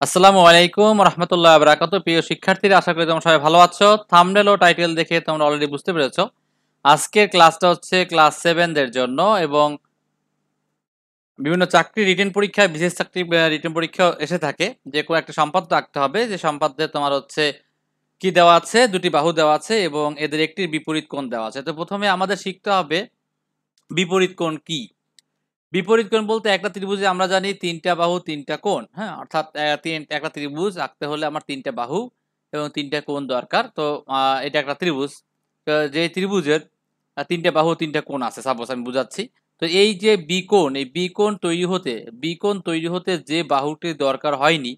আসসালামু আলাইকুম রহমতুল্লাহ বারাকাতু। প্রিয় শিক্ষার্থীরা, আশা করি তোমরা সবাই ভালো আছো। থাম্বনেল ও টাইটেল দেখে তোমরা অলরেডি বুঝতে পেরেছো আজকের ক্লাসটা হচ্ছে ক্লাস 7 দের জন্য, এবং বিভিন্ন চাকরি রিটেন পরীক্ষায়, বিশেষ চাকরি রিটেন পরীক্ষা এসে থাকে যে কোনো একটা সম্পাদ্য আঁকতে হবে। যে সম্পাদ্যে তোমার হচ্ছে কি দেওয়া আছে, দুটি বাহু দেওয়া আছে এবং এদের একটির বিপরীত কোণ দেওয়া আছে। তো প্রথমে আমাদের শিখতে হবে বিপরীত কোণ কি। বিপরীত কোণ বলতে একটা ত্রিভুজে আমরা জানি তিনটা বাহু তিনটা কোণ, হ্যাঁ, অর্থাৎ একটা ত্রিভুজ আঁকতে হলে আমার তিনটা বাহু এবং তিনটা কোণ দরকার। তো এটা একটা ত্রিভুজ। তো যে ত্রিভুজের তিনটা বাহু তিনটা কোণ আছে, সাপোজ আমি বুঝাচ্ছি। তো এই যে বিকোণ, এই বিকোণ তৈরি হতে যে বাহুটির দরকার হয়নি,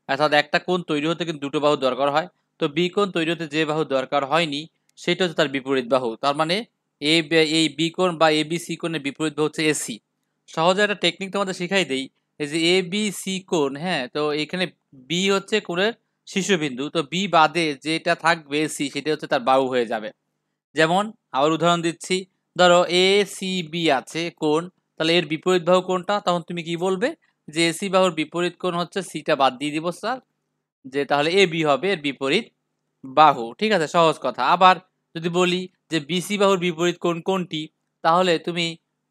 অর্থাৎ একটা কোণ তৈরি হতে কিন্তু দুটো বাহু দরকার হয়। তো বিকোণ তৈরি হতে যে বাহু দরকার হয়নি সেটা হচ্ছে তার বিপরীত বাহু। তার মানে এই বিকোণ বা এবিসি কোণের বিপরীত বাহু হচ্ছে এসি। সহজে একটা টেকনিক তোমাদের শিখাই দেই। এই যে এ বি সি কোণ, হ্যাঁ, তো এখানে বি হচ্ছে কোণের শীর্ষবিন্দু, তো বি বাদে যেটা থাকবে সি সেটা হচ্ছে তার বাহু হয়ে যাবে। যেমন আবার উদাহরণ দিচ্ছি, ধরো এ সি বি আছে কোণ, তাহলে এর বিপরীত বাহু কোনটা? তখন তুমি কি বলবে যে এসি বাহুর বিপরীত কোণ হচ্ছে সিটা, বাদ দিয়ে দিব স্যার, যে তাহলে এ বি হবে এর বিপরীত বাহু। ঠিক আছে, সহজ কথা। আবার যদি বলি যে বিসি বাহুর বিপরীত কোণ কোনটি, তাহলে তুমি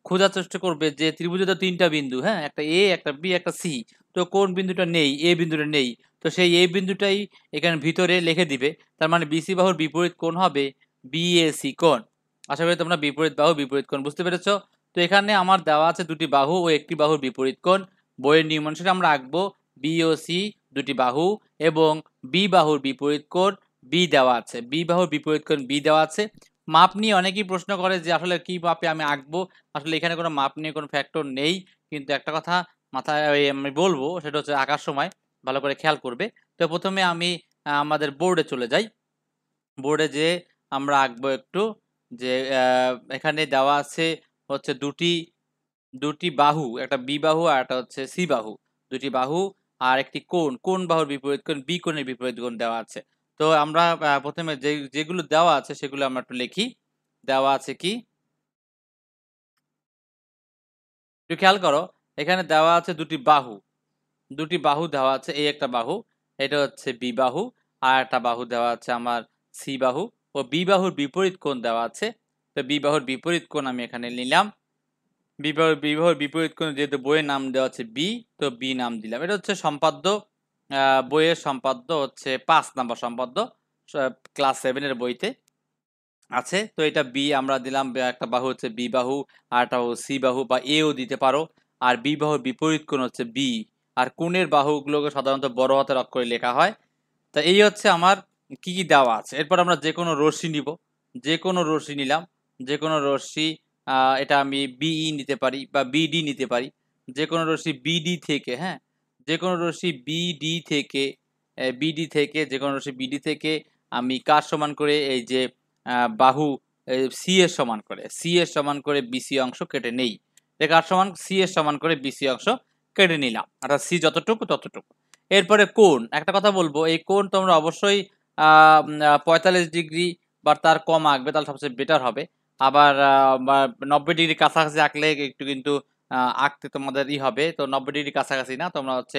খোঁজার চেষ্টা করবে যে ত্রিভুজে তো তিনটা বিন্দু, হ্যাঁ, একটা এ একটা বি একটা সি, তো কোন বিন্দুটা নেই? এ বিন্দুটা নেই। তো সেই এ বিন্দুটাই এখানে ভিতরে লিখে দিবে। তার মানে বিসি বাহুর বিপরীত কোণ হবে বিএসি কোণ। আশা করি তোমরা বিপরীত বাহু বিপরীত কোণ বুঝতে পেরেছো। তো এখানে আমার দেওয়া আছে দুটি বাহু ও একটি বাহুর বিপরীত কোণ। বইয়ের নিয়ম অনুসারে আমরা আঁকবো বি ও সি দুটি বাহু, এবং বি বাহুর বিপরীত কোণ বি দেওয়া আছে, বি বাহুর বিপরীত কোণ বি দেওয়া আছে। মাপ নিয়ে অনেকেই প্রশ্ন করে যে আসলে কি মাপে আমি আঁকবো। আসলে এখানে কোনো মাপ নিয়ে কোনো ফ্যাক্টর নেই, কিন্তু একটা কথা মাথায় আমি বলবো, সেটা হচ্ছে আঁকার সময় ভালো করে খেয়াল করবে। তো প্রথমে আমি আমাদের বোর্ডে চলে যাই। বোর্ডে যে আমরা আঁকবো একটু, যে এখানে দেওয়া আছে হচ্ছে দুটি দুটি বাহু, একটা বি বাহু আর একটা হচ্ছে সি বাহু। দুটি বাহু আর একটি কোণ, কোণ বাহুর বিপরীত কোণ বি কোণের বিপরীত কোণ দেওয়া আছে। তো আমরা প্রথমে যেগুলো দেওয়া আছে সেগুলো আমরা একটু লিখি। দেওয়া আছে কি, একটু খেয়াল করো। এখানে দেওয়া আছে দুটি বাহু, দুটি বাহু দেওয়া আছে। এই একটা বাহু, এটা হচ্ছে বি বাহু, আর একটা বাহু দেওয়া আছে আমার সি বাহু, ও বি বাহুর বিপরীত কোণ দেওয়া আছে। তো বি বাহুর বিপরীত কোণ আমি এখানে নিলাম। বিবাহর বিপরীত কোণ যেহেতু বইয়ের নাম দেওয়া আছে বি, তো বি নাম দিলাম। এটা হচ্ছে সম্পাদ্য, বইয়ের সম্পাদ্য হচ্ছে 5 নম্বর সম্পাদ্য, ক্লাস 7 এর বইতে আছে। তো এটা বি আমরা দিলাম, একটা বাহু হচ্ছে বি বাহু, আর একটা সি বাহু বা এও দিতে পারো। আর বি বাহুর বিপরীত কোণ হচ্ছে বি। আর কোণের বাহুগুলোকে সাধারণত বড় হাতের অক্ষরে লেখা হয়। তা এই হচ্ছে আমার কি কি দেওয়া আছে। এরপর আমরা যে কোনো রশ্মি নিব, যে কোনো রশ্মি নিলাম, যে কোনো রশ্মি, এটা আমি বিই নিতে পারি বা বিডি নিতে পারি। যে কোনো রশ্মি বিডি থেকে, হ্যাঁ, যে কোনো রশ্মি বিডি থেকে যে কোনো রশ্মি বিডি থেকে আমি কার সমান করে এই যে বাহু সি এর সমান করে, সি এর সমান করে বিসি অংশ কেটে নেই। এটা কার সমান? সি এর সমান করে বিসি অংশ কেটে নিলাম, অর্থাৎ সি যতটুকু ততটুকু। এরপরে কোণ, একটা কথা বলবো, এই কোণ তোমরা অবশ্যই 45 ডিগ্রি বা তার কম আঁকবে, তাহলে সবচেয়ে বেটার হবে। আবার 90 ডিগ্রি কাছাকাছি আঁকলে একটু কিন্তু আঁকতে তোমাদের হবে। তো 90 ডিগ্রি কাছাকাছি না, তোমরা হচ্ছে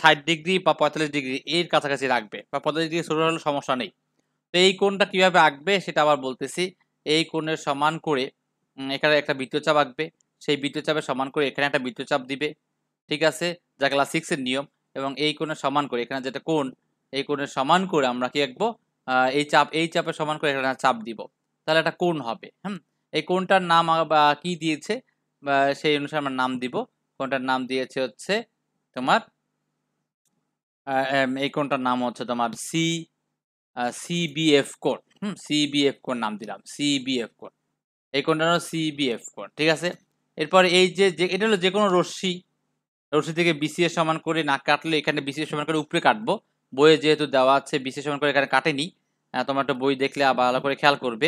60 ডিগ্রি বা 45 ডিগ্রি এর কাছাকাছি রাখবে, বা 45 ডিগ্রি ছোট হলে সমস্যা নেই। তো এই কোণটা কিভাবে আঁকবে সেটা আবার বলতেছি। এই কোণের সমান করে এখানে একটা বৃত্তচাপ আঁকবে। সেই বৃত্তচাপের সমান করে এখানে একটা বৃত্তচাপ দিবে, ঠিক আছে, যা ক্লাস 6 এর নিয়ম। এবং এই কোণের সমান করে এখানে যেটা কোণ, এই কোণের সমান করে আমরা কি আঁকবো? এই চাপের সমান করে এখানে চাপ দিব, তাহলে একটা কোণ হবে। এই কোণটার নাম বা কি দিয়েছে, বা সেই অনুসারে আমরা নাম দিব। কোণটার নাম দিয়েছে হচ্ছে তোমার এই কোণটার নাম হচ্ছে তোমার সিবিএফ কোণ। সিবিএফ কোণ নাম দিলাম, সিবিএফ কোণ। এই কোণটা হলো সিবিএফ কোণ, ঠিক আছে। এরপর এই যে এটা হলো যে কোনো রশ্মি, রশ্মি থেকে বিসি এর সমান করে না কাটলে এখানে বিসি এর সমান করে উপরে কাটবো। বইয়ে যেহেতু দেওয়া আছে বিসি এর সমান করে এখানে কাটেনি। তোমরা একটা বই দেখলে ভালো করে খেয়াল করবে।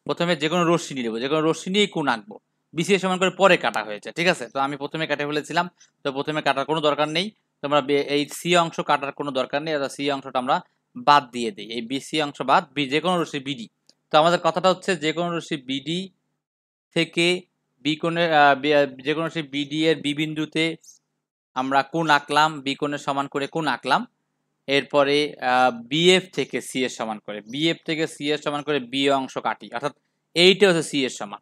প্রথমে যে কোনো রশ্মি নেব, যে কোনো রশ্মি নিয়েই কোণ আঁকবো। বিসি এর সমান করে পরে কাটা হয়েছে, ঠিক আছে। তো আমি প্রথমে কাটে ফেলেছিলাম, তো প্রথমে কাটার কোনো দরকার নেই। তোমরা এই সি অংশ কাটার কোনো দরকার নেই, সি অংশটা আমরা বাদ দিয়ে দিই। এই বিসি অংশ বাদ, যে কোনো রশ্মি বিডি। তো আমাদের কথাটা হচ্ছে যে কোনো রশ্মি বিডি থেকে বি কোণের যে কোনো রশ্মি বিডি এর বি বিন্দুতে আমরা কোণ আঁকলাম, বি কোণের সমান করে কোণ আঁকলাম। এরপরে বিএফ থেকে সি এর সমান করে, বিএফ থেকে সি এর সমান করে বি অংশ কাটি, অর্থাৎ এইটা হচ্ছে সি এর সমান।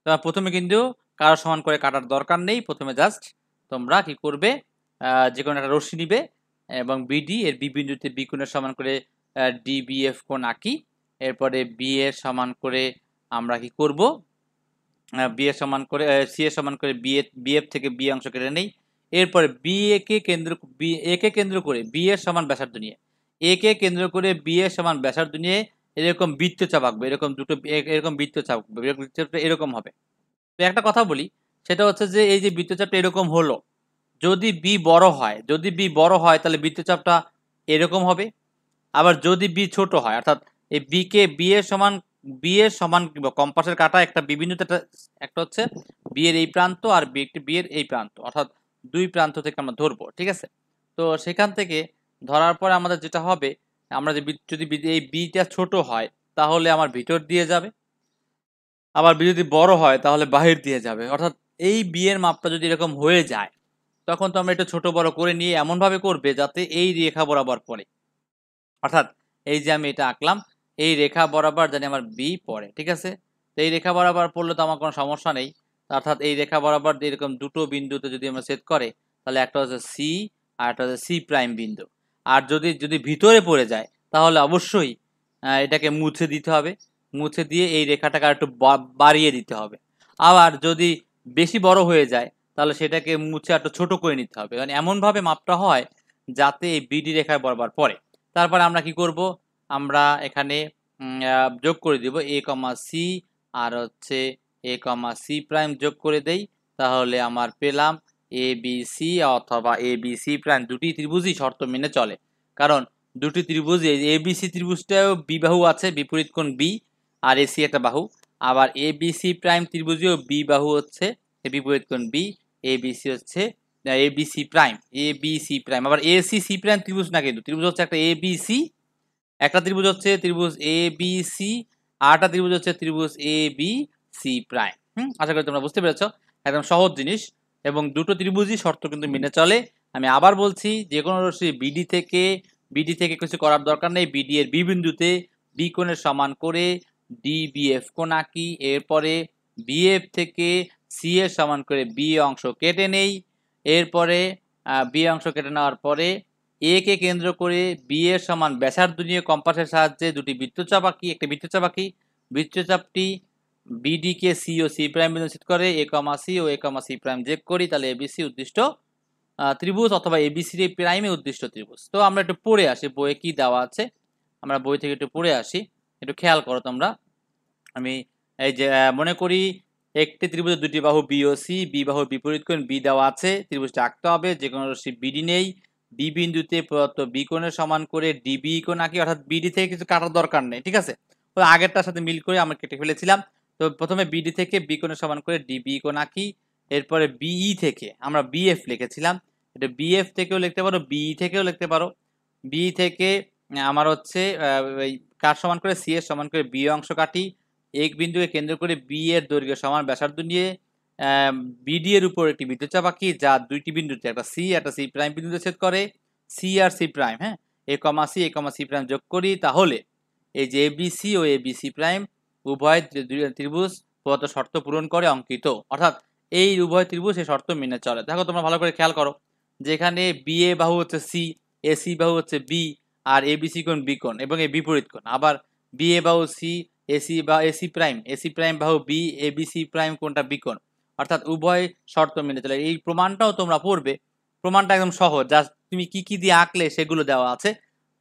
তোমার প্রথমে কিন্তু কারো সমান করে কাটার দরকার নেই, প্রথমে জাস্ট তোমরা কি করবে, যে কোনো একটা রশ্মি নিবে এবং বিডি এর বি বিন্দুতে বি কোণের সমান করে ডিবিএফ কোণ আঁকি। এরপরে বি এর সমান করে আমরা কি করব, বি এর সমান করে সি এর সমান করে বিএফ থেকে বি অংশ কেটে নেই। এরপরে বি এ কে কেন্দ্র করে বি এর সমান ব্যাসার্ধ নিয়ে, এ কে কেন্দ্র করে বি এর সমান ব্যাসার্ধ নিয়ে এরকম বৃত্তচাপ আঁকবে, এরকম দুটো এরকম বৃত্তচাপ আঁকবে, বৃত্তচাপটা এরকম হবে। তো একটা কথা বলি, সেটা হচ্ছে যে এই যে বৃত্তচাপটা এরকম হলো, যদি বি বড় হয়, যদি বি বড় হয় তাহলে বৃত্তচাপটা এরকম হবে। আবার যদি বি ছোট হয়, অর্থাৎ এই বি কে বি এর সমান কম্পাসের কাটা একটা বিবিন্দুতে একটা হচ্ছে বি এর এই প্রান্ত আর বি এর এই প্রান্ত, অর্থাৎ দুই প্রান্ত থেকে আমরা ধরবো, ঠিক আছে। তো সেখান থেকে ধরার পরে আমাদের যেটা হবে, আমরা যদি এই বিটা ছোট হয় তাহলে আমার ভিতর দিয়ে যাবে, আবার বি যদি বড় হয় তাহলে বাহির দিয়ে যাবে। অর্থাৎ এই বি এর মাপটা যদি এরকম হয়ে যায়, তখন তো আমরা একটু ছোট বড় করে নিয়ে এমনভাবে করবে যাতে এই রেখা বরাবর পড়ে। অর্থাৎ এই যে আমি এটা আঁকলাম, এই রেখা বরাবর জানি আমার বি পড়ে, ঠিক আছে। তো এই রেখা বরাবর পড়লে তো আমার কোনো সমস্যা নেই। অর্থাৎ এই রেখা বরাবর এরকম দুটো বিন্দুতে যদি আমরা ছেদ করে, তাহলে একটা হচ্ছে সি আর একটা হচ্ছে সি প্রাইম বিন্দু। আর যদি যদি ভিতরে পড়ে যায় তাহলে অবশ্যই এটাকে মুছে দিতে হবে, মুছে দিয়ে এই রেখাটাকে আর একটু বাড়িয়ে দিতে হবে। আবার যদি বেশি বড় হয়ে যায় তাহলে সেটাকে মুছে একটু ছোট করে নিতে হবে, মানে এমনভাবে মাপটা হয় যাতে এই বিডি রেখায় বরাবর পড়ে। তারপরে আমরা কি করব, আমরা এখানে যোগ করে দিব এ কমা সি আর হচ্ছে এ কমা সি প্রাইম যোগ করে দেই, তাহলে আমার পেলাম এ বি সি অথবা এ বি সি প্রাইম। দুটি ত্রিভুজই শর্ত মেনে চলে, কারণ দুটি ত্রিভুজ এ বি সি ত্রিভুজটাও বি বাহু আছে, বিপরীত কোণ বি, আর এসি একটা বাহু। আবার A B C prime ত্রিভুজেও B বাহু হচ্ছে বিপরীত কোণ বি, এ বি সি হচ্ছে A B C prime, A B C prime. আবার এ সি সি প্রাইম ত্রিভুজ না, কিন্তু ত্রিভুজ হচ্ছে একটা এ বি সি, একটা ত্রিভুজ হচ্ছে ত্রিভুজ এ বি সি, আর একটা ত্রিভুজ হচ্ছে ত্রিভুজ এ বি সি প্রাইম। আশা করি তোমরা বুঝতে পেরেছো, একদম সহজ জিনিস এবং দুটো ত্রিভুজই শর্ত কিন্তু মেনে চলে। আমি আবার বলছি, যে কোনো রশ্মি বিডি থেকে কিছু করার দরকার নেই, বিডি এর বি বিন্দুতে বি কোণের সমান করে ডিবিএফ কোণ আঁকি। এরপরে বিএফ থেকে সি এর সমান করে বি অংশ কেটে নেই। এরপরে বি অংশ কেটে নেওয়ার পরে এ কে কেন্দ্র করে বি এর সমান ব্যাসার্ধ নিয়ে কম্পাসের সাহায্যে দুটি বৃত্তচাপ আঁকি, একটি বৃত্তচাপ আঁকি। বৃত্তচাপটি বিডি কে সি ও সি প্রাইম বিন্দু ছেদ করে, এ কমা সি ও এ কমা সি প্রাইম যোগ করি, তাহলে এবিসি উদ্দিষ্ট ত্রিভুজ অথবা এবিসির এই প্রাইমে উদ্দিষ্ট ত্রিভুজ। তো আমরা একটু পড়ে আসি বইয়ে কি দেওয়া আছে, আমরা বই থেকে একটু পড়ে আসি, একটু খেয়াল করো তোমরা। আমি এই যে মনে করি একটি ত্রিভুজের দুটি বাহু বি ও সি, বি বাহুর বিপরীত কোণ বি দেওয়া আছে, ত্রিভুজটা আঁকতে হবে। যে কোনো রশ্মি বিডি নেই, বি বিন্দুতে প্রদত্ত বি কোণের সমান করে ডিবি কোণ আঁকি, অর্থাৎ বিডি থেকে কিছু কাটার দরকার নেই, ঠিক আছে। তো আগেরটার সাথে মিল করে আমরা কেটে ফেলেছিলাম। তো প্রথমে বিডি থেকে বি কোণের সমান করে ডিবি কোণ আঁকি। এরপরে বিই থেকে আমরা বিএফ লিখেছিলাম, এটা বিএফ থেকেও লিখতে পারো, বিই থেকেও লিখতে পারো। বি থেকে আমার হচ্ছে কার সমান করে সি এর সমান করে বি অংশ কাটি, এক বিন্দুকে কেন্দ্র করে বি এর দৈর্ঘ্য সমান ব্যাসার্ধ নিয়ে বিডি এর উপর একটি বৃত্তচাপ আঁকি, যা দুইটি বিন্দুতে একটা সি প্রাইম বিন্দুতে ছেদ করে, সি আর সি প্রাইম, হ্যাঁ, এ কমা সি প্রাইম যোগ করি, তাহলে এই যে এবিসি ও এবিসি প্রাইম উভয় ত্রিভুজ প্রদত্ত শর্ত পূরণ করে অঙ্কিত। অর্থাৎ এই উভয় ত্রিভুজ এই শর্ত মেনে চলে। দেখো তোমরা ভালো করে খেয়াল করো, যেখানে বি এ বাহু হচ্ছে সি, এসি বাহু হচ্ছে বি, আর এবিসি কোণ বি কোণ এবং এই বিপরীত কোণ। আবার বি এ বাহু সি, এসি প্রাইম বাহু বি, এবিসি প্রাইম কোণটা বি কোণ। অর্থাৎ উভয় শর্ত মেনে চলে। এই প্রমাণটাও তোমরা পড়বে, প্রমাণটা একদম সহজ, জাস্ট তুমি কি কি দিয়ে আঁকলে সেগুলো দেওয়া আছে।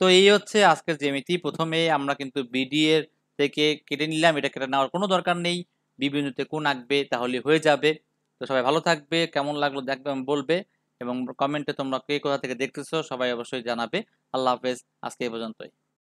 তো এই হচ্ছে আজকের জ্যামিতি। প্রথমে আমরা কিন্তু বিডি এর থেকে কেটে নিলাম, এটা কেটে নেওয়ার কোনো দরকার নেই, বি বিন্দুতে কোণ আঁকবে তাহলে হয়ে যাবে। তো সবাই ভালো থাকবে, কেমন লাগলো দেখবে বলবে, এবং কমেন্টে তোমরা কে কোথা থেকে দেখতেছো সবাই অবশ্যই জানাবে। আল্লাহ হাফেজ, আজকে এই পর্যন্তই।